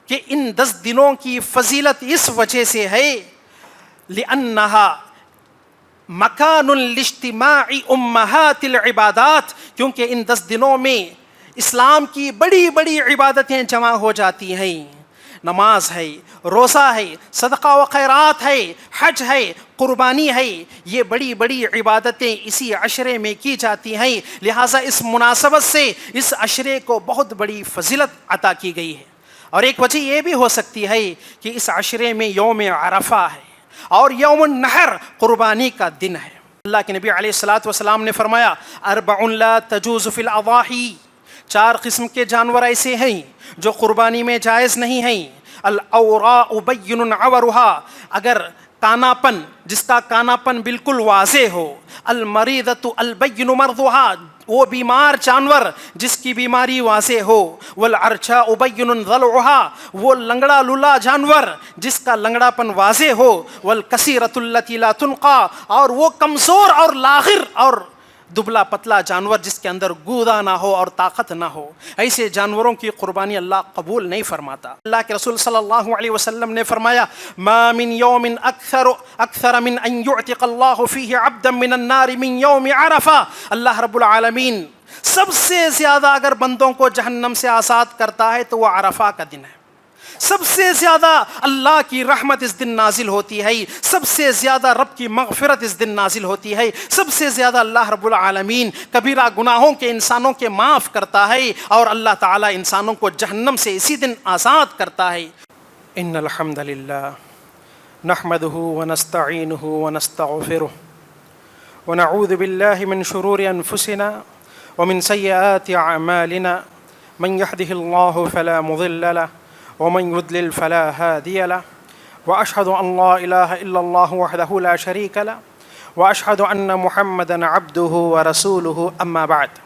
کہ ان 10 دنوں کی فضیلت اس وجہ سے ہے لِأَنَّهَا مکان الاجتماع امہات العبادات، کیونکہ ان 10 دنوں میں اسلام کی بڑی بڑی عبادتیں جمع ہو جاتی ہیں. نماز ہے، روزہ ہے، صدقہ و خیرات ہے، حج ہے، قربانی ہے، یہ بڑی بڑی عبادتیں اسی عشرے میں کی جاتی ہیں. لہٰذا اس مناسبت سے اس عشرے کو بہت بڑی فضیلت عطا کی گئی ہے. اور ایک وجہ یہ بھی ہو سکتی ہے کہ اس عشرے میں یوم عرفہ ہے اور یوم النحر قربانی کا دن ہے. اللہ کے نبی علیہ الصلاۃ والسلام نے فرمایا اربع لا تجوز فی الاضاحی، 4 قسم کے جانور ایسے ہیں جو قربانی میں جائز نہیں ہیں. الاوراء بین عورها، اگر کاناپن، جس کا کاناپن بالکل واضح ہو. المریضۃ البین مرضها، وہ بیمار جانور جس کی بیماری واضح ہو. والعرجاء بین ضلعها، وہ لنگڑا لولا جانور جس کا لنگڑا پن واضح ہو. والکثیرۃ التی لا تنقى، اور وہ کمزور اور لاغر اور دبلا پتلا جانور جس کے اندر گودا نہ ہو اور طاقت نہ ہو. ایسے جانوروں کی قربانی اللہ قبول نہیں فرماتا. اللہ کے رسول صلی اللہ علیہ وسلم نے فرمایا ما من یوم اکثر من ان یعتق اللہ فیہ عبدا من النار من یوم عرفہ. اللہ رب العالمین سب سے زیادہ اگر بندوں کو جہنم سے آزاد کرتا ہے تو وہ عرفہ کا دن ہے. سب سے زیادہ اللہ کی رحمت اس دن نازل ہوتی ہے، سب سے زیادہ رب کی مغفرت اس دن نازل ہوتی ہے، سب سے زیادہ اللہ رب العالمین کبیرہ گناہوں کے انسانوں کے معاف کرتا ہے اور اللہ تعالیٰ انسانوں کو جہنم سے اسی دن آزاد کرتا ہے. ان الحمد للہ نحمده ونستعینه ونستغفره ونعوذ باللہ من شرور انفسنا ومن سیئات اعمالنا من يهده الله فلا مضل له ومن يضلل فلا هادي له وأشهد أن لا إله إلا الله وحده لا شريك له وأشهد أن محمدا عبده ورسوله. أما بعد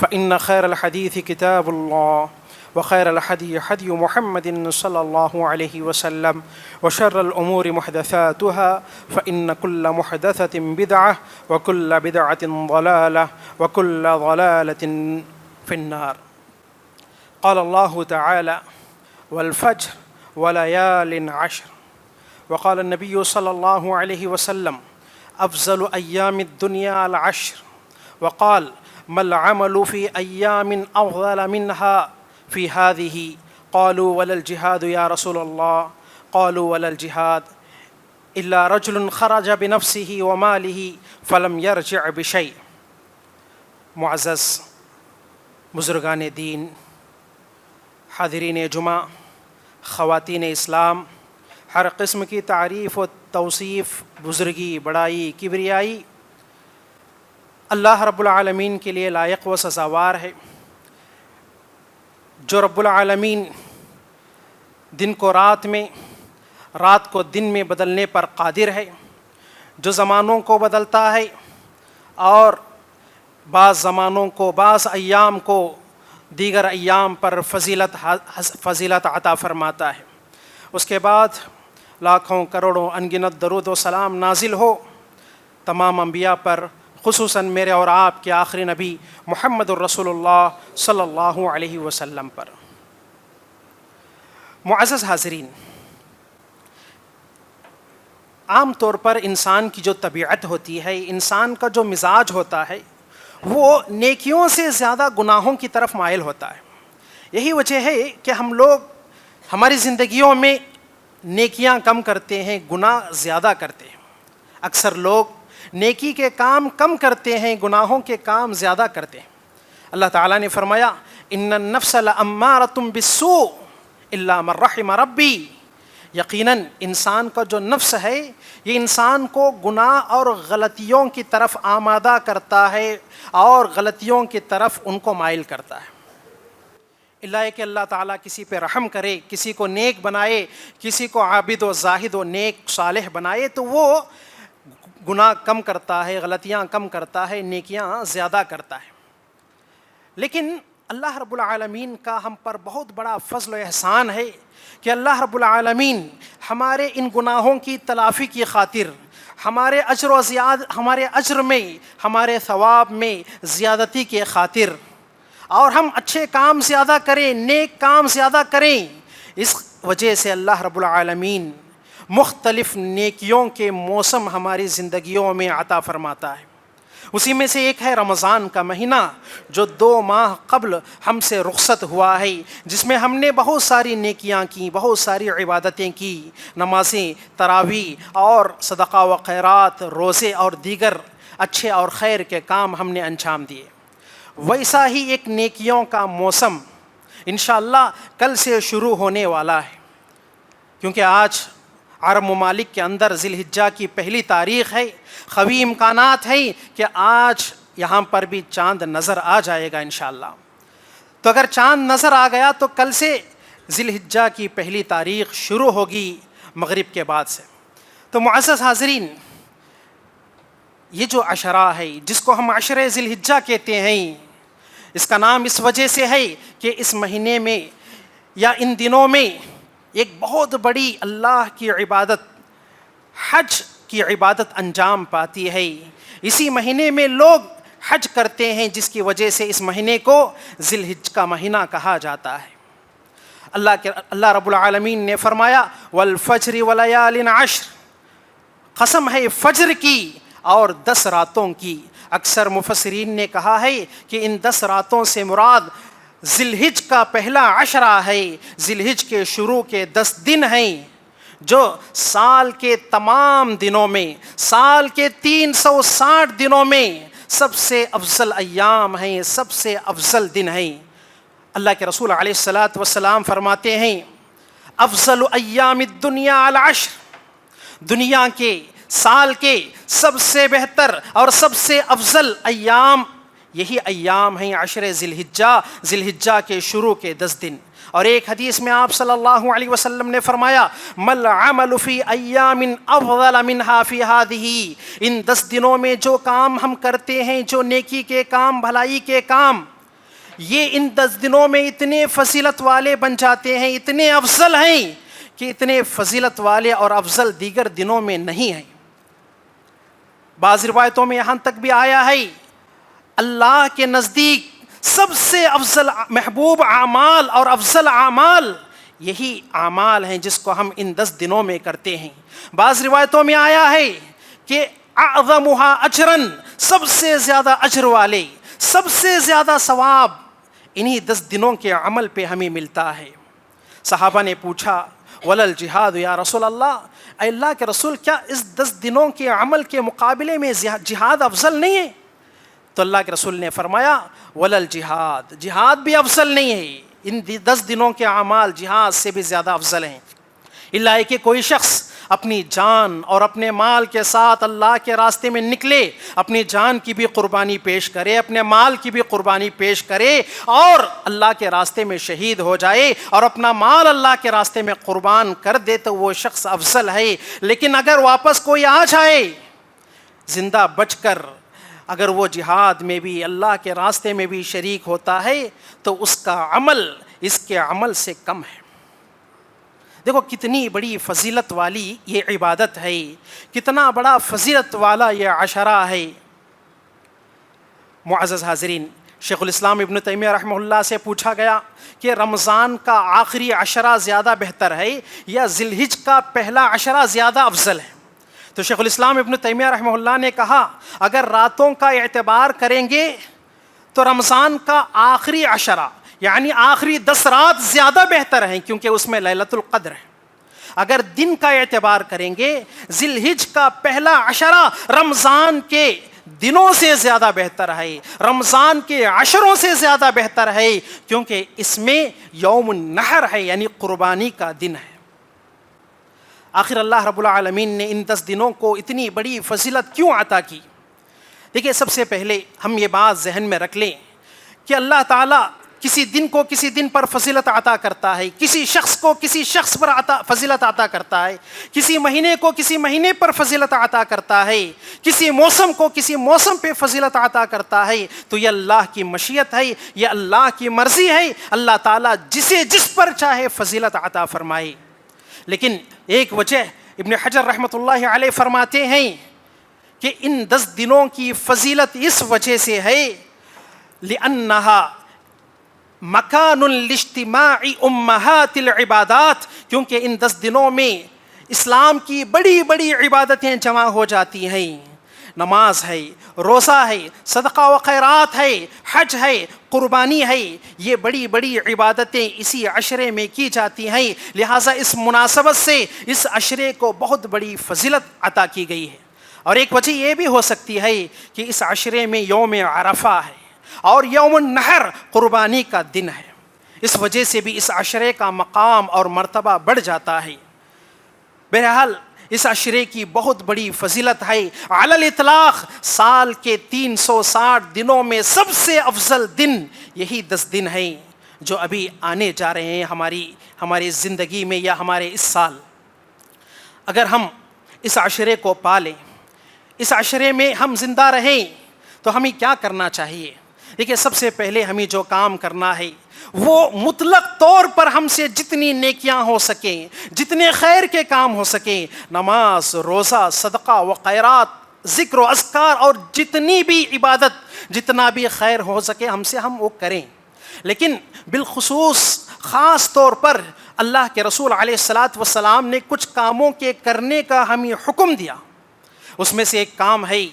فإن خير الحديث كتاب الله وخير الهدي هدي محمد صلى الله عليه وسلم وشر الأمور محدثاتها فإن كل محدثة بدعة وكل بدعة ضلالة وكل ضلالة في النار. قال الله تعالى والفجر وليال عشر. وقال النبي صلى الله عليه وسلم أفضل أيام الدنيا العشر. وقال ما العمل في أيام أفضل منها في هذه؟ قالوا ولا الجهاد يا رسول الله؟ قالوا ولا الجهاد إلا رجل خرج بنفسه وماله فلم يرجع بشيء. معزز بزرگان دین، حاضرین جمعہ، خواتین اسلام، ہر قسم کی تعریف و توصیف، بزرگی، بڑائی، کبریائی اللہ رب العالمین کے لیے لائق و سزاوار ہے. جو رب العالمین دن کو رات میں، رات کو دن میں بدلنے پر قادر ہے، جو زمانوں کو بدلتا ہے اور بعض زمانوں کو، بعض ایام کو دیگر ایام پر فضیلت عطا فرماتا ہے. اس کے بعد لاکھوں کروڑوں انگنت درود و سلام نازل ہو تمام انبیاء پر، خصوصاً میرے اور آپ کے آخری نبی محمد الرسول اللہ صلی اللہ علیہ وسلم پر. معزز حاضرین، عام طور پر انسان کی جو طبیعت ہوتی ہے، انسان کا جو مزاج ہوتا ہے، وہ نیکیوں سے زیادہ گناہوں کی طرف مائل ہوتا ہے. یہی وجہ ہے کہ ہم لوگ ہماری زندگیوں میں نیکیاں کم کرتے ہیں، گناہ زیادہ کرتے ہیں. اکثر لوگ نیکی کے کام کم کرتے ہیں، گناہوں کے کام زیادہ کرتے ہیں. اللہ تعالیٰ نے فرمایا ان النفس لامارۃ بالسوء الا من رحم ربی. یقیناً انسان کا جو نفس ہے یہ انسان کو گناہ اور غلطیوں کی طرف آمادہ کرتا ہے اور غلطیوں کی طرف ان کو مائل کرتا ہے. اللہ کہ اللہ تعالیٰ کسی پہ رحم کرے، کسی کو نیک بنائے، کسی کو عابد و زاہد و نیک صالح بنائے تو وہ گناہ کم کرتا ہے، غلطیاں کم کرتا ہے، نیکیاں زیادہ کرتا ہے. لیکن اللہ رب العالمین کا ہم پر بہت بڑا فضل و احسان ہے کہ اللہ رب العالمین ہمارے ان گناہوں کی تلافی کی خاطر ہمارے اجر میں، ہمارے ثواب میں زیادتی کے خاطر، اور ہم اچھے کام زیادہ کریں، نیک کام زیادہ کریں، اس وجہ سے اللہ رب العالمین مختلف نیکیوں کے موسم ہماری زندگیوں میں عطا فرماتا ہے. اسی میں سے ایک ہے رمضان کا مہینہ جو 2 ماہ قبل ہم سے رخصت ہوا ہے، جس میں ہم نے بہت ساری نیکیاں کی، بہت ساری عبادتیں کی، نمازیں، تراویح اور صدقہ و خیرات، روزے اور دیگر اچھے اور خیر کے کام ہم نے انجام دیے. ویسا ہی ایک نیکیوں کا موسم انشاءاللہ کل سے شروع ہونے والا ہے، کیونکہ آج عرب ممالک کے اندر ذی الحجہ کی پہلی تاریخ ہے. قوی امکانات ہیں کہ آج یہاں پر بھی چاند نظر آ جائے گا انشاءاللہ. تو اگر چاند نظر آ گیا تو کل سے ذی الحجہ کی پہلی تاریخ شروع ہوگی مغرب کے بعد سے. تو معزز حاضرین، یہ جو عشرہ ہے جس کو ہم عشرہ ذی الحجہ کہتے ہیں، اس کا نام اس وجہ سے ہے کہ اس مہینے میں یا ان دنوں میں ایک بہت بڑی اللہ کی عبادت، حج کی عبادت انجام پاتی ہے. اسی مہینے میں لوگ حج کرتے ہیں، جس کی وجہ سے اس مہینے کو ذی الحجہ کا مہینہ کہا جاتا ہے. اللہ رب العالمین نے فرمایا والفجر ولیال عشر، قسم ہے فجر کی اور 10 راتوں کی. اکثر مفسرین نے کہا ہے کہ ان 10 راتوں سے مراد ذی الحجہ کا پہلا عشرہ ہے. ذی الحجہ کے شروع کے 10 دن ہیں جو سال کے تمام دنوں میں، سال کے 360 دنوں میں سب سے افضل ایام ہیں، سب سے افضل دن ہیں. اللہ کے رسول علیہ الصلاۃ والسلام فرماتے ہیں افضل ایام الدنیا العشر، دنیا کے سال کے سب سے بہتر اور سب سے افضل ایام یہی ایام ہیں عشر ذی الحجہ، ذی الحجہ کے شروع کے 10 دن. اور ایک حدیث میں آپ صلی اللہ علیہ وسلم نے فرمایا مل عمل فی ایام افضل منہا فی ہذہ، ان 10 دنوں میں جو کام ہم کرتے ہیں، جو نیکی کے کام، بھلائی کے کام، یہ ان 10 دنوں میں اتنے فضیلت والے بن جاتے ہیں، اتنے افضل ہیں کہ اتنے فضیلت والے اور افضل دیگر دنوں میں نہیں ہیں. بعض روایتوں میں یہاں تک بھی آیا ہے اللہ کے نزدیک سب سے افضل محبوب اعمال اور افضل اعمال یہی اعمال ہیں جس کو ہم ان 10 دنوں میں کرتے ہیں. بعض روایتوں میں آیا ہے کہ اعظمها اجرا، سب سے زیادہ اجر والے، سب سے زیادہ ثواب انہی 10 دنوں کے عمل پہ ہمیں ملتا ہے. صحابہ نے پوچھا ولل جہاد یا رسول اللہ، اے اللہ کے رسول کیا اس 10 دنوں کے عمل کے مقابلے میں جہاد افضل نہیں ہے؟ تو اللہ کے رسول نے فرمایا ولل جہاد، جہاد بھی افضل نہیں ہے، ان 10 دنوں کے اعمال جہاد سے بھی زیادہ افضل ہیں. اللہ کہ کوئی شخص اپنی جان اور اپنے مال کے ساتھ اللہ کے راستے میں نکلے، اپنی جان کی بھی قربانی پیش کرے، اپنے مال کی بھی قربانی پیش کرے اور اللہ کے راستے میں شہید ہو جائے اور اپنا مال اللہ کے راستے میں قربان کر دے تو وہ شخص افضل ہے. لیکن اگر واپس کوئی آ جائے زندہ بچ کر، اگر وہ جہاد میں بھی اللہ کے راستے میں بھی شریک ہوتا ہے تو اس کا عمل اس کے عمل سے کم ہے. دیکھو کتنی بڑی فضیلت والی یہ عبادت ہے، کتنا بڑا فضیلت والا یہ عشرہ ہے. معزز حاضرین، شیخ الاسلام ابن تیمیہ رحمہ اللہ سے پوچھا گیا کہ رمضان کا آخری عشرہ زیادہ بہتر ہے یا ذی الحجہ کا پہلا عشرہ زیادہ افضل ہے؟ تو شیخ الاسلام ابن تیمیہ رحمہ اللہ نے کہا اگر راتوں کا اعتبار کریں گے تو رمضان کا آخری عشرہ یعنی آخری 10 رات زیادہ بہتر ہیں، کیونکہ اس میں لیلۃ القدر ہے. اگر دن کا اعتبار کریں گے ذی الحجہ کا پہلا عشرہ رمضان کے دنوں سے زیادہ بہتر ہے، رمضان کے عشروں سے زیادہ بہتر ہے، کیونکہ اس میں یوم النحر ہے یعنی قربانی کا دن ہے. آخر اللہ رب العالمین نے ان 10 دنوں کو اتنی بڑی فضیلت کیوں عطا کی؟ دیکھیے سب سے پہلے ہم یہ بات ذہن میں رکھ لیں کہ اللہ تعالیٰ کسی دن کو کسی دن پر فضیلت عطا کرتا ہے، کسی شخص کو کسی شخص پر فضیلت عطا کرتا ہے، کسی مہینے کو کسی مہینے پر فضیلت عطا کرتا ہے، کسی موسم کو کسی موسم پہ فضیلت عطا کرتا ہے. تو یہ اللہ کی مشیت ہے، یہ اللہ کی مرضی ہے، اللہ تعالیٰ جسے جس پر چاہے فضیلت عطا فرمائے. لیکن ایک وجہ ابن حجر رحمۃ اللہ علیہ فرماتے ہیں کہ ان 10 دنوں کی فضیلت اس وجہ سے ہے لِأَنَّهَا مکان لاجتماع امہات العبادات، کیونکہ ان 10 دنوں میں اسلام کی بڑی بڑی عبادتیں جمع ہو جاتی ہیں. نماز ہے، روزہ ہے، صدقہ و خیرات ہے، حج ہے، قربانی ہے، یہ بڑی بڑی عبادتیں اسی عشرے میں کی جاتی ہیں. لہٰذا اس مناسبت سے اس عشرے کو بہت بڑی فضیلت عطا کی گئی ہے. اور ایک وجہ یہ بھی ہو سکتی ہے کہ اس عشرے میں یوم عرفہ ہے اور یوم النحر قربانی کا دن ہے، اس وجہ سے بھی اس عشرے کا مقام اور مرتبہ بڑھ جاتا ہے. بہرحال اس عشرے کی بہت بڑی فضیلت ہے. علی الاطلاق سال کے 360 دنوں میں سب سے افضل دن یہی 10 دن ہیں جو ابھی آنے جا رہے ہیں ہماری زندگی میں یا ہمارے اس سال. اگر ہم اس عشرے کو پالیں، اس عشرے میں ہم زندہ رہیں، تو ہمیں کیا کرنا چاہیے؟ دیکھیے، سب سے پہلے ہمیں جو کام کرنا ہے وہ مطلق طور پر ہم سے جتنی نیکیاں ہو سکیں، جتنے خیر کے کام ہو سکیں، نماز، روزہ، صدقہ و خیرات، ذکر و اذکار اور جتنی بھی عبادت، جتنا بھی خیر ہو سکے ہم سے ہم وہ کریں. لیکن بالخصوص خاص طور پر اللہ کے رسول علیہ الصلاۃ والسلام نے کچھ کاموں کے کرنے کا ہمیں حکم دیا. اس میں سے ایک کام ہے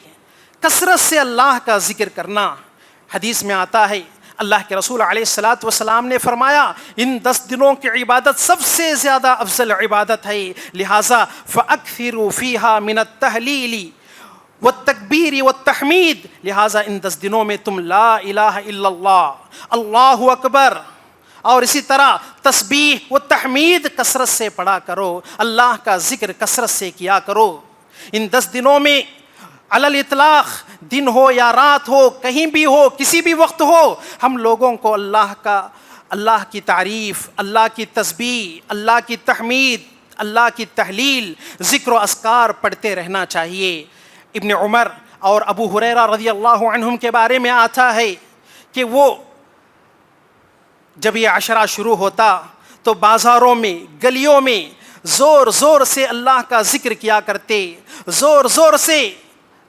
کثرت سے اللہ کا ذکر کرنا. حدیث میں آتا ہے اللہ کے رسول علیہ الصلاۃ والسلام نے فرمایا ان 10 دنوں کی عبادت سب سے زیادہ افضل عبادت ہے، لہٰذا فَأَكْثِرُوا فِيهَا مِنَ التَّهْلِيلِ والتکبیر والتحمید، لہٰذا ان 10 دنوں میں تم لا الہ الا اللہ، اللہ اکبر اور اسی طرح تسبیح و تحمید کثرت سے پڑھا کرو، اللہ کا ذکر کثرت سے کیا کرو. ان 10 دنوں میں علی الاطلاق دن ہو یا رات ہو، کہیں بھی ہو، کسی بھی وقت ہو، ہم لوگوں کو اللہ کی تعریف، اللہ کی تسبیح، اللہ کی تحمید، اللہ کی تحلیل، ذکر و اذکار پڑھتے رہنا چاہیے. ابن عمر اور ابو ہریرہ رضی اللہ عنہم کے بارے میں آتا ہے کہ وہ جب یہ عشرہ شروع ہوتا تو بازاروں میں، گلیوں میں زور زور سے اللہ کا ذکر کیا کرتے، زور زور سے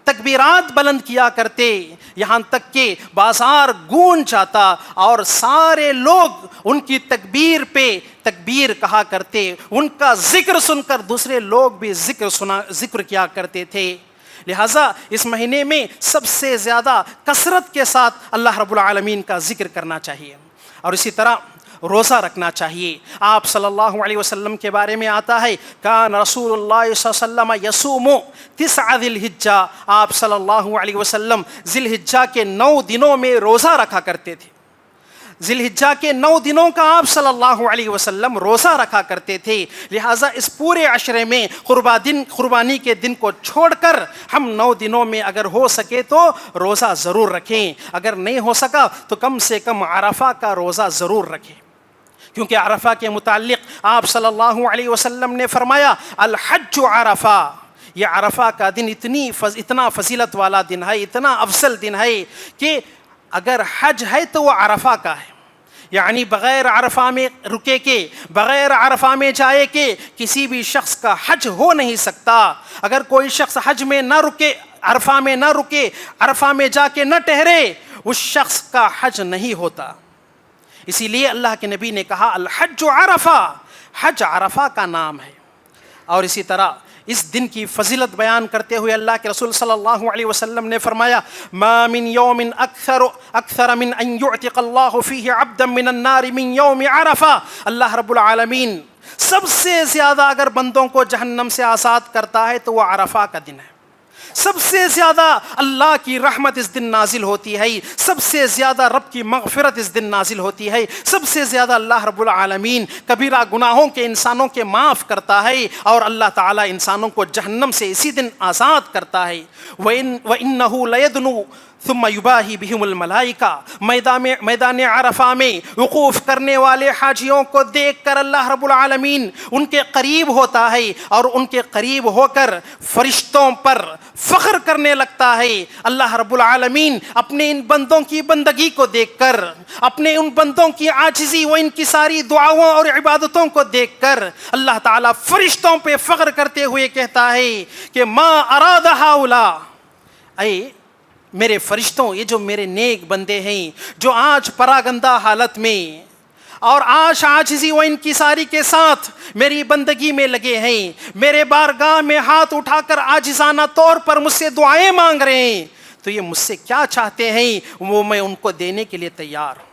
تکبیرات بلند کیا کرتے، یہاں تک کہ بازار گونج جاتا اور سارے لوگ ان کی تکبیر پہ تکبیر کہا کرتے. ان کا ذکر سن کر دوسرے لوگ بھی ذکر کیا کرتے تھے. لہٰذا اس مہینے میں سب سے زیادہ کثرت کے ساتھ اللہ رب العالمین کا ذکر کرنا چاہیے. اور اسی طرح روزہ رکھنا چاہیے. آپ صلی اللہ علیہ وسلم کے بارے میں آتا ہے کان رسول اللہ صلی اللہ علیہ وسلم یصوم 9 ذی الحجہ، آپ صلی اللہ علیہ وسلم ذی الحجہ کے 9 دنوں میں روزہ رکھا کرتے تھے. ذی الحجہ کے 9 دنوں کا آپ صلی اللہ علیہ وسلم روزہ رکھا کرتے تھے. لہٰذا اس پورے عشرے میں قربانی کے دن کو چھوڑ کر ہم 9 دنوں میں اگر ہو سکے تو روزہ ضرور رکھیں. اگر نہیں ہو سکا تو کم سے کم عرفہ کا روزہ ضرور رکھیں، کیونکہ عرفہ کے متعلق آپ صلی اللہ علیہ وسلم نے فرمایا الحج عرفہ، یہ عرفہ کا دن اتنا فضیلت والا دن ہے، اتنا افضل دن ہے کہ اگر حج ہے تو وہ عرفہ کا ہے. یعنی بغیر عرفہ میں رکے کے، بغیر عرفہ میں جائے کے کسی بھی شخص کا حج ہو نہیں سکتا. اگر کوئی شخص حج میں نہ رکے، عرفہ میں نہ رکے، عرفہ میں جا کے نہ ٹھہرے، اس شخص کا حج نہیں ہوتا. اسی لیے اللہ کے نبی نے کہا الحج عرفہ، حج عرفہ کا نام ہے. اور اسی طرح اس دن کی فضیلت بیان کرتے ہوئے اللہ کے رسول صلی اللہ علیہ وسلم نے فرمایا ما من یوم اکثر من ان یعتق اللہ فیہ عبدا من النار من یوم عرفہ. اللہ رب العالمین سب سے زیادہ اگر بندوں کو جہنم سے آزاد کرتا ہے تو وہ عرفہ کا دن ہے. سب سے زیادہ اللہ کی رحمت اس دن نازل ہوتی ہے، سب سے زیادہ رب کی مغفرت اس دن نازل ہوتی ہے، سب سے زیادہ اللہ رب العالمین کبیرہ گناہوں کے انسانوں کے معاف کرتا ہے اور اللہ تعالیٰ انسانوں کو جہنم سے اسی دن آزاد کرتا ہے. وَإِنَّهُ لَيَدْنُو ثم یباہی بہم الملائکہ، میدان عرفہ میں وقوف کرنے والے حاجیوں کو دیکھ کر اللہ رب العالمین ان کے قریب ہوتا ہے اور ان کے قریب ہو کر فرشتوں پر فخر کرنے لگتا ہے. اللہ رب العالمین اپنے ان بندوں کی بندگی کو دیکھ کر، اپنے ان بندوں کی عاجزی و ان کی ساری دعاؤں اور عبادتوں کو دیکھ کر اللہ تعالیٰ فرشتوں پہ فخر کرتے ہوئے کہتا ہے کہ ما اراد ہؤلاء، اے میرے فرشتوں، یہ جو میرے نیک بندے ہیں جو آج پراگندہ حالت میں اور آج عاجزی و انکساری کے ساتھ میری بندگی میں لگے ہیں، میرے بارگاہ میں ہاتھ اٹھا کر عاجزانہ طور پر مجھ سے دعائیں مانگ رہے ہیں، تو یہ مجھ سے کیا چاہتے ہیں وہ میں ان کو دینے کے لیے تیار ہوں۔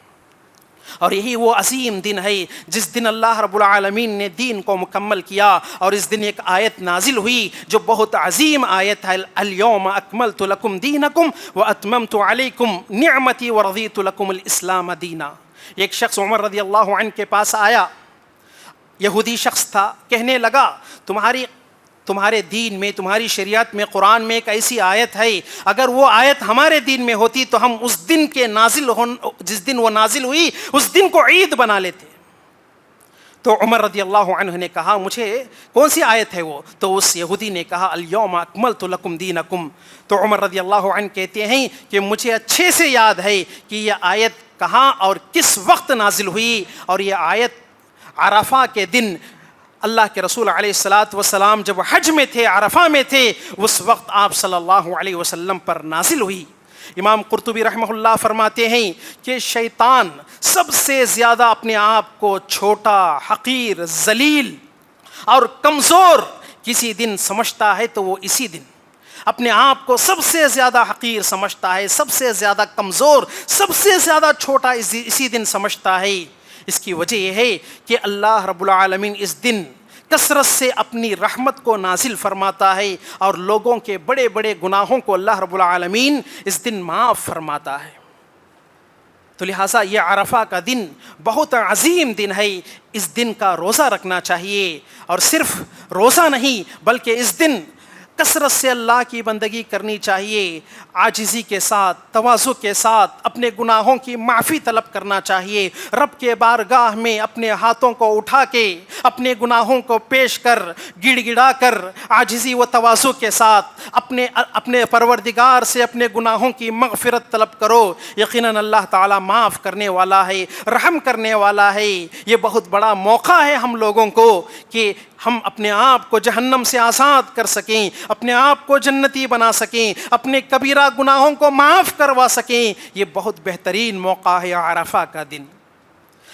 اور یہی وہ عظیم دن ہے جس دن اللہ رب العالمین نے دین کو مکمل کیا، اور اس دن ایک آیت نازل ہوئی جو بہت عظیم آیت ہے، الیوم اکملت لکم دینکم واتممت علیکم نعمتی ورضیت لکم الاسلام دینا۔ ایک شخص عمر رضی اللہ عنہ کے پاس آیا، یہودی شخص تھا، کہنے لگا تمہارے دین میں، تمہاری شریعت میں، قرآن میں ایک ایسی آیت ہے، اگر وہ آیت ہمارے دین میں ہوتی تو ہم اس دن کے جس دن وہ نازل ہوئی اس دن کو عید بنا لیتے۔ تو عمر رضی اللہ عنہ نے کہا مجھے کون سی آیت ہے وہ؟ تو اس یہودی نے کہا الیوم اکملت لکم دینکم۔ تو عمر رضی اللہ عنہ کہتے ہیں کہ مجھے اچھے سے یاد ہے کہ یہ آیت کہاں اور کس وقت نازل ہوئی، اور یہ آیت عرفہ کے دن اللہ کے رسول علیہ الصلاۃ والسلام جب حج میں تھے، عرفہ میں تھے، اس وقت آپ صلی اللہ علیہ وسلم پر نازل ہوئی۔ امام قرطبی رحمہ اللہ فرماتے ہیں کہ شیطان سب سے زیادہ اپنے آپ کو چھوٹا، حقیر، ذلیل اور کمزور کسی دن سمجھتا ہے تو وہ اسی دن اپنے آپ کو سب سے زیادہ حقیر سمجھتا ہے، سب سے زیادہ کمزور، سب سے زیادہ چھوٹا اسی دن سمجھتا ہے۔ اس کی وجہ یہ ہے کہ اللہ رب العالمین اس دن کثرت سے اپنی رحمت کو نازل فرماتا ہے، اور لوگوں کے بڑے بڑے گناہوں کو اللہ رب العالمین اس دن معاف فرماتا ہے۔ تو لہٰذا یہ عرفہ کا دن بہت عظیم دن ہے، اس دن کا روزہ رکھنا چاہیے، اور صرف روزہ نہیں بلکہ اس دن کثرت سے اللہ کی بندگی کرنی چاہیے، عاجزی کے ساتھ، تواضع کے ساتھ اپنے گناہوں کی معافی طلب کرنا چاہیے، رب کے بارگاہ میں اپنے ہاتھوں کو اٹھا کے اپنے گناہوں کو پیش کر گڑ گڑا کر عاجزی و تواضع کے ساتھ اپنے پروردگار سے اپنے گناہوں کی مغفرت طلب کرو۔ یقیناً اللہ تعالیٰ معاف کرنے والا ہے، رحم کرنے والا ہے۔ یہ بہت بڑا موقع ہے ہم لوگوں کو کہ ہم اپنے آپ کو جہنم سے آزاد کر سکیں، اپنے آپ کو جنتی بنا سکیں، اپنے کبیرہ گناہوں کو معاف کروا سکیں۔ یہ بہت بہترین موقع ہے عرفہ کا دن۔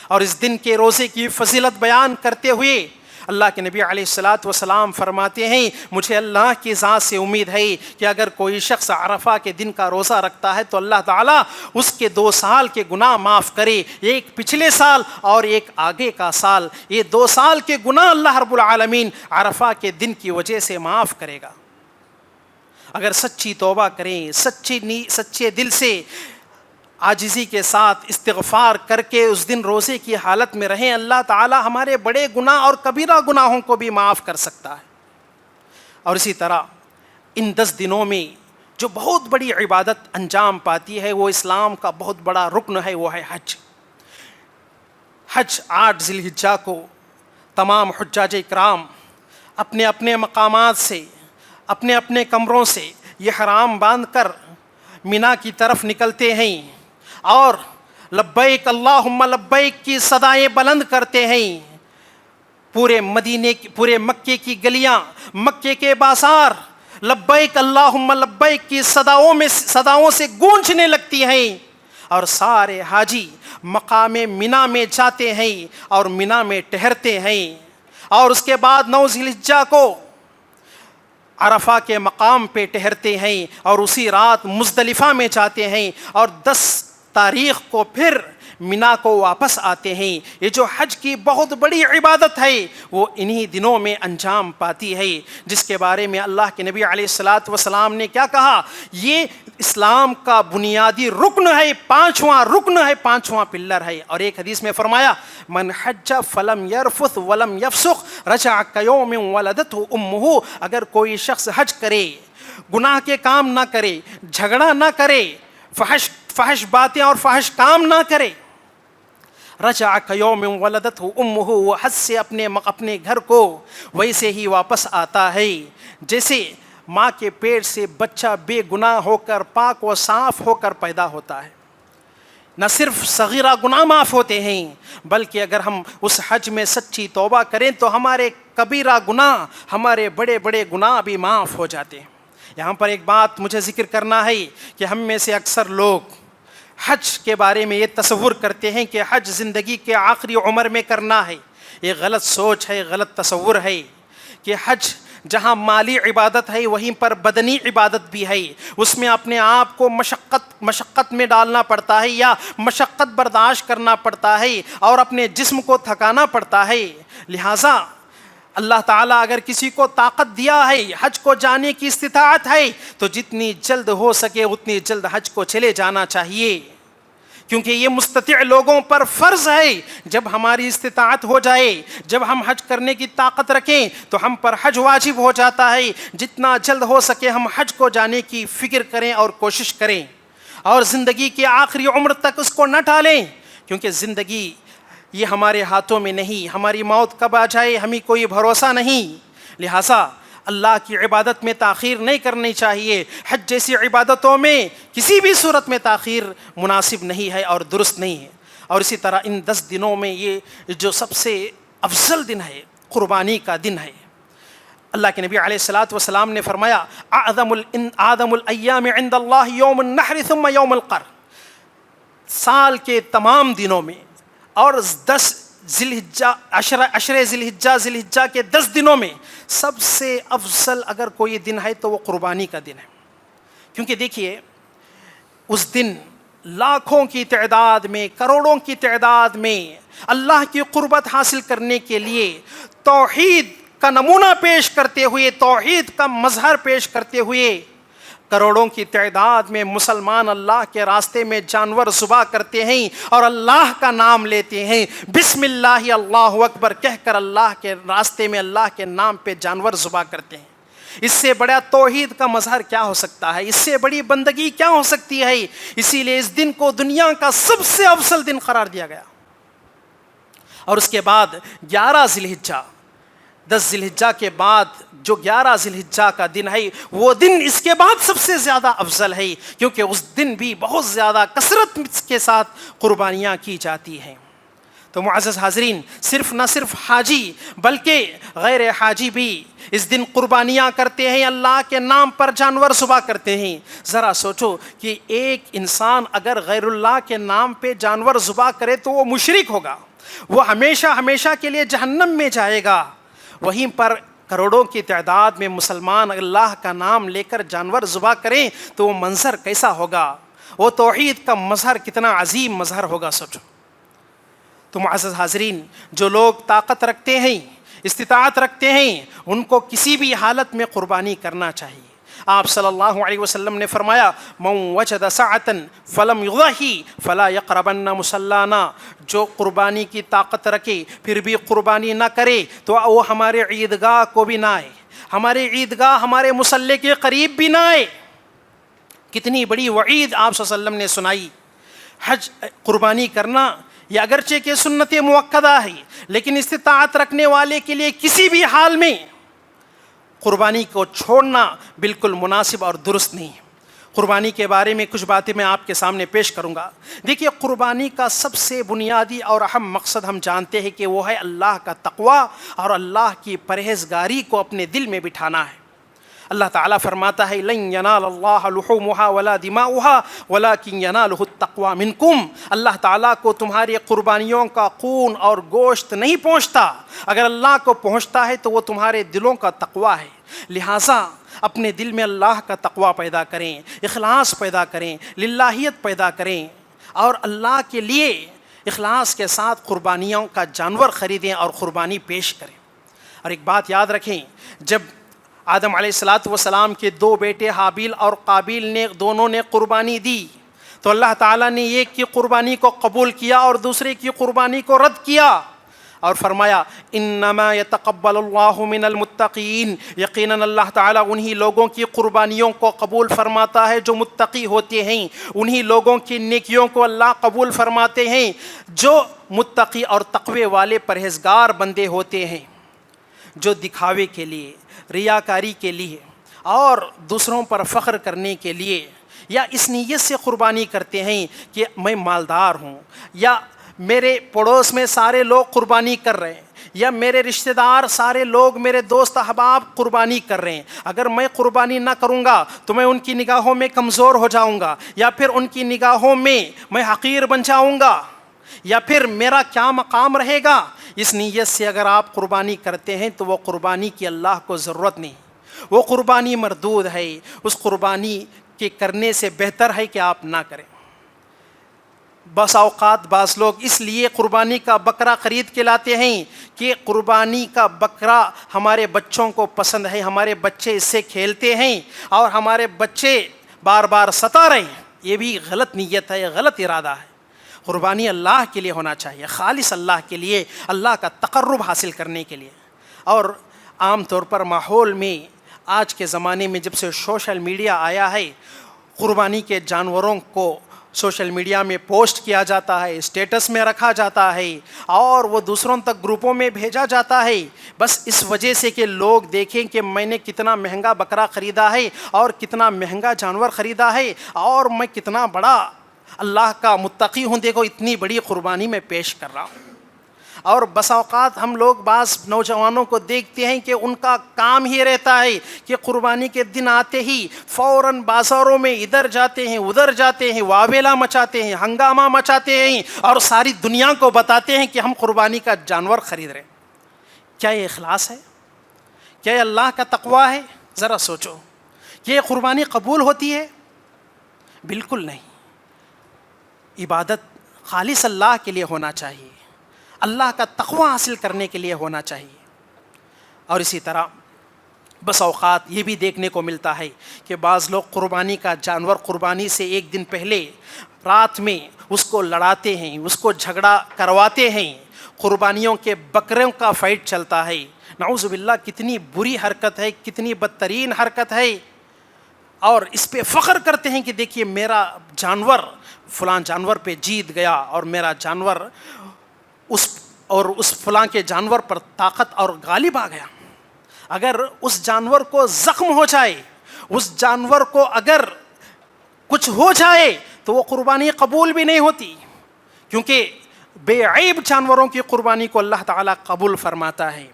اور اس دن کے روزے کی فضیلت بیان کرتے ہوئے اللہ کے نبی علیہ الصلاۃ والسلام فرماتے ہیں مجھے اللہ کی ذات سے امید ہے کہ اگر کوئی شخص عرفہ کے دن کا روزہ رکھتا ہے تو اللہ تعالیٰ اس کے 2 سال کے گناہ معاف کرے، ایک پچھلے سال اور ایک آگے کا سال۔ یہ 2 سال کے گناہ اللہ رب العالمین عرفہ کے دن کی وجہ سے معاف کرے گا۔ اگر سچی توبہ کریں، سچے دل سے عاجزی کے ساتھ استغفار کر کے اس دن روزے کی حالت میں رہیں، اللہ تعالی ہمارے بڑے گناہ اور کبیرہ گناہوں کو بھی معاف کر سکتا ہے۔ اور اسی طرح ان 10 دنوں میں جو بہت بڑی عبادت انجام پاتی ہے، وہ اسلام کا بہت بڑا رکن ہے، وہ ہے حج۔ حج 8 ذی الحجہ کو تمام حجاج کرام اپنے اپنے مقامات سے، اپنے اپنے کمروں سے یہ احرام باندھ کر مینا کی طرف نکلتے ہیں اور لبیک اللہم لبیک کی صدائیں بلند کرتے ہیں۔ پورے مکے کی گلیاں، مکے کے بازار لبیک اللہم لبیک کی صداؤں سے گونجنے لگتی ہیں، اور سارے حاجی مقام مینا میں جاتے ہیں اور مینا میں ٹہرتے ہیں، اور اس کے بعد 9 ذی الحجہ کو عرفہ کے مقام پہ ٹہرتے ہیں، اور اسی رات مزدلفہ میں جاتے ہیں، اور 10 تاریخ کو پھر مینا کو واپس آتے ہیں۔ یہ جو حج کی بہت بڑی عبادت ہے وہ انہی دنوں میں انجام پاتی ہے، جس کے بارے میں اللہ کے نبی علیہ الصلاۃ والسلام نے کیا کہا؟ یہ اسلام کا بنیادی رکن ہے، 5واں رکن ہے، 5واں پلر ہے۔ اور ایک حدیث میں فرمایا من حج فلم یرفث ولم یفسق رجع کیوم ولدته امہ۔ اگر کوئی شخص حج کرے، گناہ کے کام نہ کرے، جھگڑا نہ کرے، فحش باتیں اور فحش کام نہ کرے، رجع کیوم ولدته امہ، وہ حج سے اپنے گھر کو ویسے ہی واپس آتا ہے جیسے ماں کے پیٹ سے بچہ بے گناہ ہو کر، پاک و صاف ہو کر پیدا ہوتا ہے۔ نہ صرف صغیرہ گناہ معاف ہوتے ہیں بلکہ اگر ہم اس حج میں سچی توبہ کریں تو ہمارے کبیرہ گناہ، ہمارے بڑے بڑے گناہ بھی معاف ہو جاتے ہیں۔ یہاں پر ایک بات مجھے ذکر کرنا ہے کہ ہم میں سے اکثر لوگ حج کے بارے میں یہ تصور کرتے ہیں کہ حج زندگی کے آخری عمر میں کرنا ہے. یہ غلط سوچ ہے, غلط تصور ہے کہ حج جہاں مالی عبادت ہے وہیں پر بدنی عبادت بھی ہے. اس میں اپنے آپ کو مشقت میں ڈالنا پڑتا ہے یا مشقت برداشت کرنا پڑتا ہے اور اپنے جسم کو تھکانا پڑتا ہے. لہٰذا اللہ تعالیٰ اگر کسی کو طاقت دیا ہے, حج کو جانے کی استطاعت ہے, تو جتنی جلد ہو سکے اتنی جلد حج کو چلے جانا چاہیے, کیونکہ یہ مستطیع لوگوں پر فرض ہے. جب ہماری استطاعت ہو جائے, جب ہم حج کرنے کی طاقت رکھیں تو ہم پر حج واجب ہو جاتا ہے. جتنا جلد ہو سکے ہم حج کو جانے کی فکر کریں اور کوشش کریں, اور زندگی کے آخری عمر تک اس کو نہ ٹالیں, کیونکہ زندگی یہ ہمارے ہاتھوں میں نہیں. ہماری موت کب آ جائے ہمیں کوئی بھروسہ نہیں. لہٰذا اللہ کی عبادت میں تاخیر نہیں کرنی چاہیے. حج جیسی عبادتوں میں کسی بھی صورت میں تاخیر مناسب نہیں ہے اور درست نہیں ہے. اور اسی طرح ان 10 دنوں میں یہ جو سب سے افضل دن ہے قربانی کا دن ہے. اللہ کے نبی علیہ الصلاۃ والسلام نے فرمایا اعظم الایام عند اللہ یوم النحر ثم یوم القر. سال کے تمام دنوں میں اور 10 ذی الحجہ عشرے ذی الحجہ کے 10 دنوں میں سب سے افضل اگر کوئی دن ہے تو وہ قربانی کا دن ہے. کیونکہ دیکھیے اس دن لاکھوں کی تعداد میں, کروڑوں کی تعداد میں اللہ کی قربت حاصل کرنے کے لیے توحید کا نمونہ پیش کرتے ہوئے, توحید کا مظہر پیش کرتے ہوئے کروڑوں کی تعداد میں مسلمان اللہ کے راستے میں جانور ذبح کرتے ہیں اور اللہ کا نام لیتے ہیں. بسم اللہ اللہ اکبر کہہ کر اللہ کے راستے میں اللہ کے نام پہ جانور ذبح کرتے ہیں. اس سے بڑا توحید کا مظہر کیا ہو سکتا ہے؟ اس سے بڑی بندگی کیا ہو سکتی ہے؟ اسی لیے اس دن کو دنیا کا سب سے افضل دن قرار دیا گیا. اور اس کے بعد 11 ذی الحجہ, 10 ذی الحجہ کے بعد جو 11 ذی الحجہ کا دن ہے وہ دن اس کے بعد سب سے زیادہ افضل ہے, کیونکہ اس دن بھی بہت زیادہ کثرت کے ساتھ قربانیاں کی جاتی ہیں. تو معزز حاضرین, نہ صرف حاجی بلکہ غیر حاجی بھی اس دن قربانیاں کرتے ہیں, اللہ کے نام پر جانور ذبح کرتے ہیں. ذرا سوچو کہ ایک انسان اگر غیر اللہ کے نام پہ جانور ذبح کرے تو وہ مشرک ہوگا, وہ ہمیشہ کے لیے جہنم میں جائے گا. وہیں پر کروڑوں کی تعداد میں مسلمان اللہ کا نام لے کر جانور ذبح کریں تو وہ منظر کیسا ہوگا, وہ توحید کا مظہر کتنا عظیم مظہر ہوگا. سوچو. تو معزز حاضرین, جو لوگ طاقت رکھتے ہیں, استطاعت رکھتے ہیں, ان کو کسی بھی حالت میں قربانی کرنا چاہیے. آپ صلی اللہ علیہ وسلم نے فرمایا من وجد سعۃ فلم یضحی فلا یقربن مصلانا. جو قربانی کی طاقت رکھے پھر بھی قربانی نہ کرے تو وہ ہمارے عیدگاہ کو بھی نہ آئے, ہمارے عیدگاہ ہمارے مصلی کے قریب بھی نہ آئے. کتنی بڑی وعید آپ صلی اللہ علیہ وسلم نے سنائی. حج قربانی کرنا یہ اگرچہ کہ سنت مؤکدہ ہے, لیکن استطاعت رکھنے والے کے لیے کسی بھی حال میں قربانی کو چھوڑنا بالکل مناسب اور درست نہیں. قربانی کے بارے میں کچھ باتیں میں آپ کے سامنے پیش کروں گا. دیکھیے, قربانی کا سب سے بنیادی اور اہم مقصد ہم جانتے ہیں کہ وہ ہے اللہ کا تقوی اور اللہ کی پرہیزگاری کو اپنے دل میں بٹھانا ہے. اللہ تعالیٰ فرماتا ہے لن ینال اللہ لحومها ولا دماؤها ولکن ینالہ التقوی منکم. اللہ تعالیٰ کو تمہاری قربانیوں کا خون اور گوشت نہیں پہنچتا, اگر اللہ کو پہنچتا ہے تو وہ تمہارے دلوں کا تقوی ہے. لہٰذا اپنے دل میں اللہ کا تقوی پیدا کریں, اخلاص پیدا کریں, للہیت پیدا کریں اور اللہ کے لیے اخلاص کے ساتھ قربانیوں کا جانور خریدیں اور قربانی پیش کریں. اور ایک بات یاد رکھیں, جب آدم علیہ الصلاۃ والسلام کے 2 بیٹے حابیل اور قابیل نے دونوں نے قربانی دی تو اللہ تعالیٰ نے ایک کی قربانی کو قبول کیا اور دوسرے کی قربانی کو رد کیا اور فرمایا انما یتقبل اللہ من المتقین. یقیناً اللہ تعالیٰ انہی لوگوں کی قربانیوں کو قبول فرماتا ہے جو متقی ہوتے ہیں, انہی لوگوں کی نیکیوں کو اللہ قبول فرماتے ہیں جو متقی اور تقوی والے پرہیزگار بندے ہوتے ہیں, جو دکھاوے کے لیے, ریاکاری کے لیے اور دوسروں پر فخر کرنے کے لیے یا اس نیت سے قربانی کرتے ہیں کہ میں مالدار ہوں یا میرے پڑوس میں سارے لوگ قربانی کر رہے ہیں یا میرے رشتہ دار سارے لوگ میرے دوست احباب قربانی کر رہے ہیں، اگر میں قربانی نہ کروں گا تو میں ان کی نگاہوں میں کمزور ہو جاؤں گا، یا پھر ان کی نگاہوں میں میں حقیر بن جاؤں گا، یا پھر میرا کیا مقام رہے گا۔ اس نیت سے اگر آپ قربانی کرتے ہیں تو وہ قربانی کی اللہ کو ضرورت نہیں، وہ قربانی مردود ہے، اس قربانی کے کرنے سے بہتر ہے کہ آپ نہ کریں۔ بس اوقات بعض لوگ اس لیے قربانی کا بکرا خرید کے لاتے ہیں کہ قربانی کا بکرا ہمارے بچوں کو پسند ہے، ہمارے بچے اس سے کھیلتے ہیں اور ہمارے بچے بار بار ستا رہے ہیں۔ یہ بھی غلط نیت ہے، غلط ارادہ ہے۔ قربانی اللہ کے لیے ہونا چاہیے، خالص اللہ کے لیے، اللہ کا تقرب حاصل کرنے کے لیے۔ اور عام طور پر ماحول میں آج کے زمانے میں جب سے سوشل میڈیا آیا ہے، قربانی کے جانوروں کو سوشل میڈیا میں پوسٹ کیا جاتا ہے، اسٹیٹس میں رکھا جاتا ہے اور وہ دوسروں تک گروپوں میں بھیجا جاتا ہے، بس اس وجہ سے کہ لوگ دیکھیں کہ میں نے کتنا مہنگا بکرا خریدا ہے اور کتنا مہنگا جانور خریدا ہے اور میں کتنا بڑا اللہ کا متقی ہوں، دیکھو اتنی بڑی قربانی میں پیش کر رہا ہوں۔ اور بس اوقات ہم لوگ بعض نوجوانوں کو دیکھتے ہیں کہ ان کا کام ہی رہتا ہے کہ قربانی کے دن آتے ہی فوراً بازاروں میں ادھر جاتے ہیں ادھر جاتے ہیں، واویلا مچاتے ہیں، ہنگامہ مچاتے ہیں اور ساری دنیا کو بتاتے ہیں کہ ہم قربانی کا جانور خرید رہے ہیں۔ کیا یہ اخلاص ہے؟ کیا یہ اللہ کا تقوی ہے؟ ذرا سوچو، کہ یہ قربانی قبول ہوتی ہے؟ بالکل نہیں۔ عبادت خالص اللہ کے لیے ہونا چاہیے، اللہ کا تقوی حاصل کرنے کے لیے ہونا چاہیے۔ اور اسی طرح بس اوقات یہ بھی دیکھنے کو ملتا ہے کہ بعض لوگ قربانی کا جانور قربانی سے ایک دن پہلے رات میں اس کو لڑاتے ہیں، اس کو جھگڑا کرواتے ہیں، قربانیوں کے بکروں کا فائٹ چلتا ہے۔ نعوذ باللہ، کتنی بری حرکت ہے، کتنی بدترین حرکت ہے، اور اس پہ فخر کرتے ہیں کہ دیکھیے میرا جانور فلاں جانور پہ جیت گیا اور میرا جانور اس فلاں کے جانور پر طاقت اور غالب آ گیا۔ اگر اس جانور کو زخم ہو جائے، اس جانور کو اگر کچھ ہو جائے تو وہ قربانی قبول بھی نہیں ہوتی، کیونکہ بے عیب جانوروں کی قربانی کو اللہ تعالیٰ قبول فرماتا ہے۔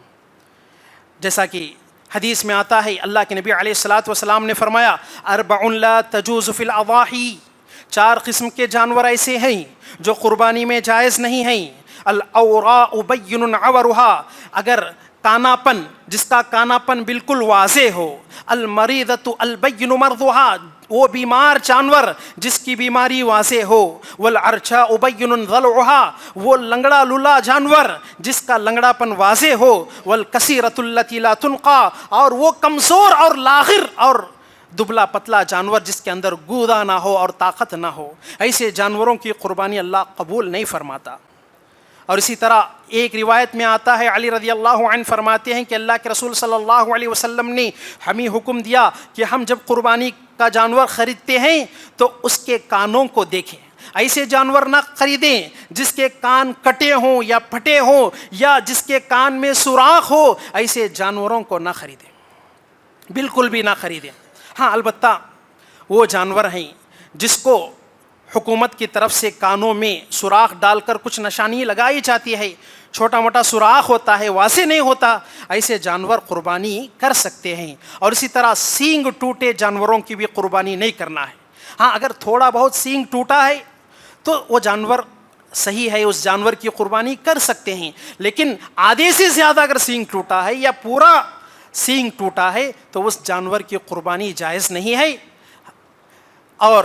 جیسا کہ حدیث میں آتا ہے، اللہ کے نبی علیہ الصلاۃ والسلام نے فرمایا، اربع لا تجوز فی الاضاحی، 4 قسم کے جانور ایسے ہیں جو قربانی میں جائز نہیں ہیں۔ الاوراء بین عورها، اگر کاناپن، جس کا کاناپن بالکل واضح ہو۔ المریضۃ البین مرضها، وہ بیمار جانور جس کی بیماری واضح ہو۔ والعرجاء بین ضلعها، وہ لنگڑا لولا جانور جس کا لنگڑا پن واضح ہو۔ والکثیرۃ التي لا تنقى، اور وہ کمزور اور لاغر اور دبلا پتلا جانور جس کے اندر گودا نہ ہو اور طاقت نہ ہو، ایسے جانوروں کی قربانی اللہ قبول نہیں فرماتا۔ اور اسی طرح ایک روایت میں آتا ہے، علی رضی اللہ عنہ فرماتے ہیں کہ اللہ کے رسول صلی اللہ علیہ وسلم نے ہمیں حکم دیا کہ ہم جب قربانی کا جانور خریدتے ہیں تو اس کے کانوں کو دیکھیں، ایسے جانور نہ خریدیں جس کے کان کٹے ہوں یا پھٹے ہوں یا جس کے کان میں سوراخ ہو، ایسے جانوروں کو نہ خریدیں، بالکل بھی نہ خریدیں۔ ہاں البتہ وہ جانور ہیں جس کو حکومت کی طرف سے کانوں میں سوراخ ڈال کر کچھ نشانی لگائی جاتی ہے، چھوٹا موٹا سوراخ ہوتا ہے، واضح نہیں ہوتا، ایسے جانور قربانی کر سکتے ہیں۔ اور اسی طرح سینگ ٹوٹے جانوروں کی بھی قربانی نہیں کرنا ہے۔ ہاں اگر تھوڑا بہت سینگ ٹوٹا ہے تو وہ جانور صحیح ہے، اس جانور کی قربانی کر سکتے ہیں، لیکن آدھے سے زیادہ اگر سینگ ٹوٹا ہے یا پورا سینگ ٹوٹا ہے تو اس جانور کی قربانی جائز نہیں ہے۔ اور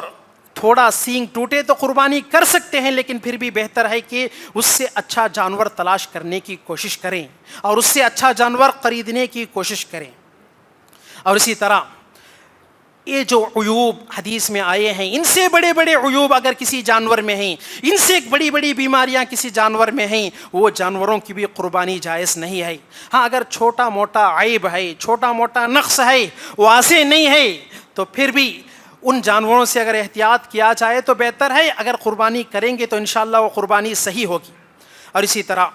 تھوڑا سینگ ٹوٹے تو قربانی کر سکتے ہیں، لیکن پھر بھی بہتر ہے کہ اس سے اچھا جانور تلاش کرنے کی کوشش کریں اور اس سے اچھا جانور خریدنے کی کوشش کریں۔ اور اسی طرح یہ جو عیوب حدیث میں آئے ہیں، ان سے بڑے بڑے عیوب اگر کسی جانور میں ہیں، ان سے بڑی بڑی بیماریاں کسی جانور میں ہیں، وہ جانوروں کی بھی قربانی جائز نہیں ہے۔ ہاں اگر چھوٹا موٹا عیب ہے، چھوٹا موٹا نقص ہے، واضح نہیں ہے، تو پھر بھی ان جانوروں سے اگر احتیاط کیا جائے تو بہتر ہے۔ اگر قربانی کریں گے تو انشاءاللہ وہ قربانی صحیح ہوگی۔ اور اسی طرح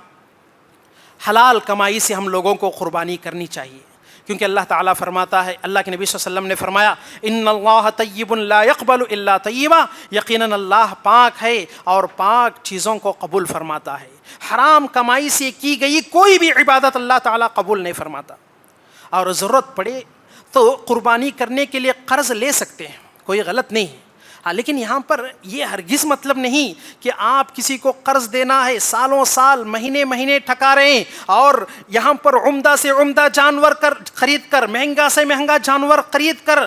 حلال کمائی سے ہم لوگوں کو قربانی کرنی چاہیے، کیونکہ اللہ تعالیٰ فرماتا ہے، اللہ کے نبی صلی اللہ علیہ وسلم نے فرمایا، ان اللہ طیب لا يقبل الا طیبا، یقیناً اللہ پاک ہے اور پاک چیزوں کو قبول فرماتا ہے۔ حرام کمائی سے کی گئی کوئی بھی عبادت اللہ تعالیٰ قبول نہیں فرماتا. اور ضرورت پڑے تو قربانی کرنے کے لیے قرض لے سکتے ہیں، کوئی غلط نہیں ہے. ہاں، لیکن یہاں پر یہ ہرگز مطلب نہیں کہ آپ کسی کو قرض دینا ہے، سالوں سال مہینے مہینے ٹھکا رہے ہیں اور یہاں پر عمدہ سے عمدہ جانور خرید کر، مہنگا سے مہنگا جانور خرید کر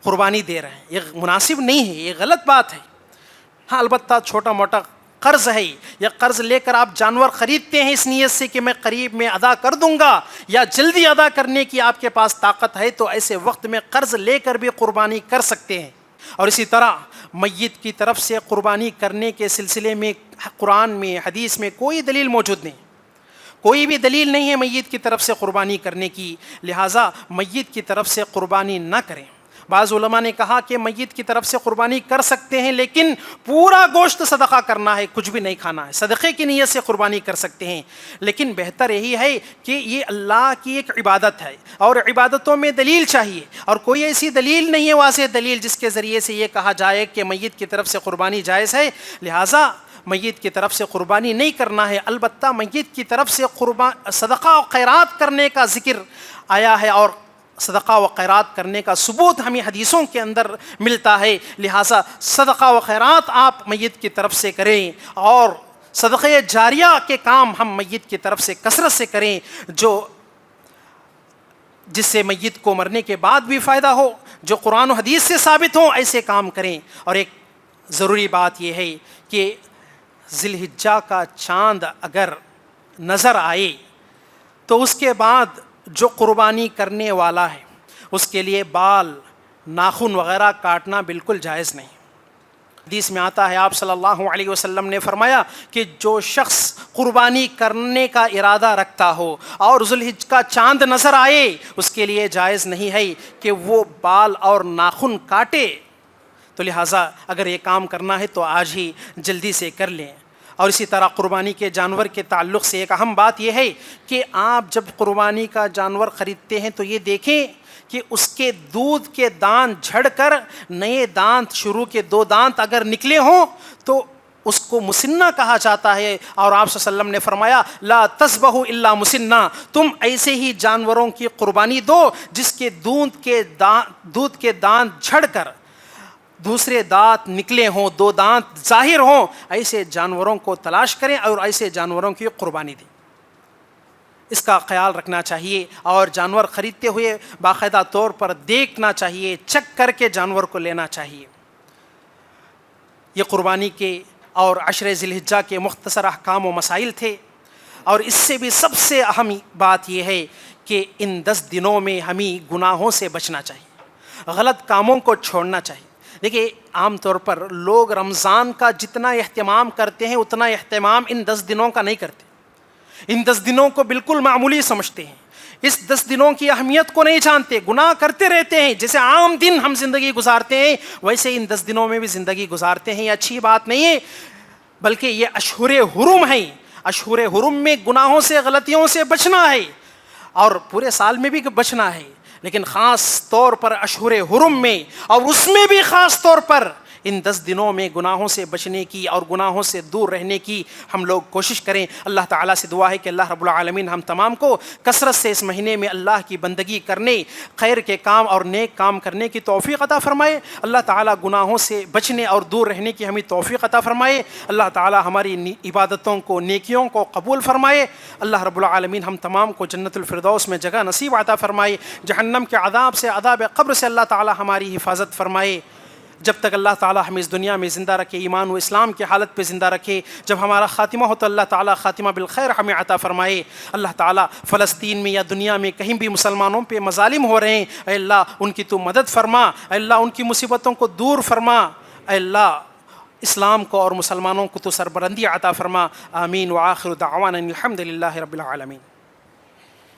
قربانی دے رہے ہیں. یہ مناسب نہیں ہے، یہ غلط بات ہے. ہاں، البتہ چھوٹا موٹا قرض ہے یا قرض لے کر آپ جانور خریدتے ہیں اس نیت سے کہ میں قریب میں ادا کر دوں گا یا جلدی ادا کرنے کی آپ کے پاس طاقت ہے، تو ایسے وقت میں قرض لے کر بھی قربانی کر سکتے ہیں. اور اسی طرح میت کی طرف سے قربانی کرنے کے سلسلے میں قرآن میں، حدیث میں کوئی دلیل موجود نہیں، کوئی بھی دلیل نہیں ہے میت کی طرف سے قربانی کرنے کی. لہٰذا میت کی طرف سے قربانی نہ کریں. بعض علماء نے کہا کہ میت کی طرف سے قربانی کر سکتے ہیں لیکن پورا گوشت صدقہ کرنا ہے، کچھ بھی نہیں کھانا ہے. صدقے کی نیت سے قربانی کر سکتے ہیں، لیکن بہتر یہی ہے کہ یہ اللہ کی ایک عبادت ہے اور عبادتوں میں دلیل چاہیے، اور کوئی ایسی دلیل نہیں ہے واضح دلیل جس کے ذریعے سے یہ کہا جائے کہ میت کی طرف سے قربانی جائز ہے. لہٰذا میت کی طرف سے قربانی نہیں کرنا ہے. البتہ میت کی طرف سے صدقہ و خیرات کرنے کا ذکر آیا ہے اور صدقہ و خیرات کرنے کا ثبوت ہمیں حدیثوں کے اندر ملتا ہے. لہٰذا صدقہ و خیرات آپ میت کی طرف سے کریں اور صدقہ جاریہ کے کام ہم میت کی طرف سے کثرت سے کریں، جس سے میت کو مرنے کے بعد بھی فائدہ ہو، جو قرآن و حدیث سے ثابت ہوں، ایسے کام کریں. اور ایک ضروری بات یہ ہے کہ ذی الحجہ کا چاند اگر نظر آئے تو اس کے بعد جو قربانی کرنے والا ہے اس کے لیے بال، ناخن وغیرہ کاٹنا بالکل جائز نہیں. حدیث میں آتا ہے آپ صلی اللہ علیہ وسلم نے فرمایا کہ جو شخص قربانی کرنے کا ارادہ رکھتا ہو اور ذی الحجہ کا چاند نظر آئے، اس کے لیے جائز نہیں ہے کہ وہ بال اور ناخن کاٹے. تو لہٰذا اگر یہ کام کرنا ہے تو آج ہی جلدی سے کر لیں. اور اسی طرح قربانی کے جانور کے تعلق سے ایک اہم بات یہ ہے کہ آپ جب قربانی کا جانور خریدتے ہیں تو یہ دیکھیں کہ اس کے دودھ کے دانت جھڑ کر نئے دانت، شروع کے 2 دانت اگر نکلے ہوں تو اس کو مسنہ کہا جاتا ہے. اور آپ صلی اللہ علیہ وسلم نے فرمایا لا تذبحوا الا مسنہ، تم ایسے ہی جانوروں کی قربانی دو جس کے دودھ کے دانت جھڑ کر دوسرے دانت نکلے ہوں، 2 دانت ظاہر ہوں، ایسے جانوروں کو تلاش کریں اور ایسے جانوروں کی قربانی دیں. اس کا خیال رکھنا چاہیے اور جانور خریدتے ہوئے باقاعدہ طور پر دیکھنا چاہیے، چیک کر کے جانور کو لینا چاہیے. یہ قربانی کے اور عشر ذی الحجہ کے مختصر احکام و مسائل تھے. اور اس سے بھی سب سے اہم بات یہ ہے کہ ان 10 دنوں میں ہمیں گناہوں سے بچنا چاہیے، غلط کاموں کو چھوڑنا چاہیے. دیکھیے، عام طور پر لوگ رمضان کا جتنا اہتمام کرتے ہیں اتنا اہتمام ان 10 دنوں کا نہیں کرتے. ان 10 دنوں کو بالکل معمولی سمجھتے ہیں، اس 10 دنوں کی اہمیت کو نہیں جانتے، گناہ کرتے رہتے ہیں. جیسے عام دن ہم زندگی گزارتے ہیں ویسے ان 10 دنوں میں بھی زندگی گزارتے ہیں. یہ اچھی بات نہیں ہے، بلکہ یہ اشہر حرم ہیں. اشہر حرم میں گناہوں سے، غلطیوں سے بچنا ہے اور پورے سال میں بھی بچنا ہے، لیکن خاص طور پر اشہر حرم میں، اور اس میں بھی خاص طور پر ان 10 دنوں میں گناہوں سے بچنے کی اور گناہوں سے دور رہنے کی ہم لوگ کوشش کریں. اللہ تعالیٰ سے دعا ہے کہ اللہ رب العالمین ہم تمام کو کثرت سے اس مہینے میں اللہ کی بندگی کرنے، خیر کے کام اور نیک کام کرنے کی توفیق عطا فرمائے. اللہ تعالیٰ گناہوں سے بچنے اور دور رہنے کی ہمیں توفیق عطا فرمائے. اللہ تعالیٰ ہماری عبادتوں کو، نیکیوں کو قبول فرمائے. اللہ رب العالمین ہم تمام کو جنت الفردوس میں جگہ نصیب عطا فرمائے. جہنم کے عذاب سے، عذاب قبر سے اللہ تعالیٰ ہماری حفاظت فرمائے. جب تک اللہ تعالیٰ ہمیں اس دنیا میں زندہ رکھے، ایمان و اسلام کی حالت پہ زندہ رکھے، جب ہمارا خاتمہ ہو تو اللہ تعالیٰ خاتمہ بالخیر ہمیں عطا فرمائے. اللہ تعالیٰ فلسطین میں یا دنیا میں کہیں بھی مسلمانوں پہ مظالم ہو رہے ہیں، اے اللہ ان کی تو مدد فرما، اے اللہ ان کی مصیبتوں کو دور فرما، اے اللہ اسلام کو اور مسلمانوں کو تو سربلندی عطا فرما. آمین. وآخر دعوانا الحمد للہ رب العالمین.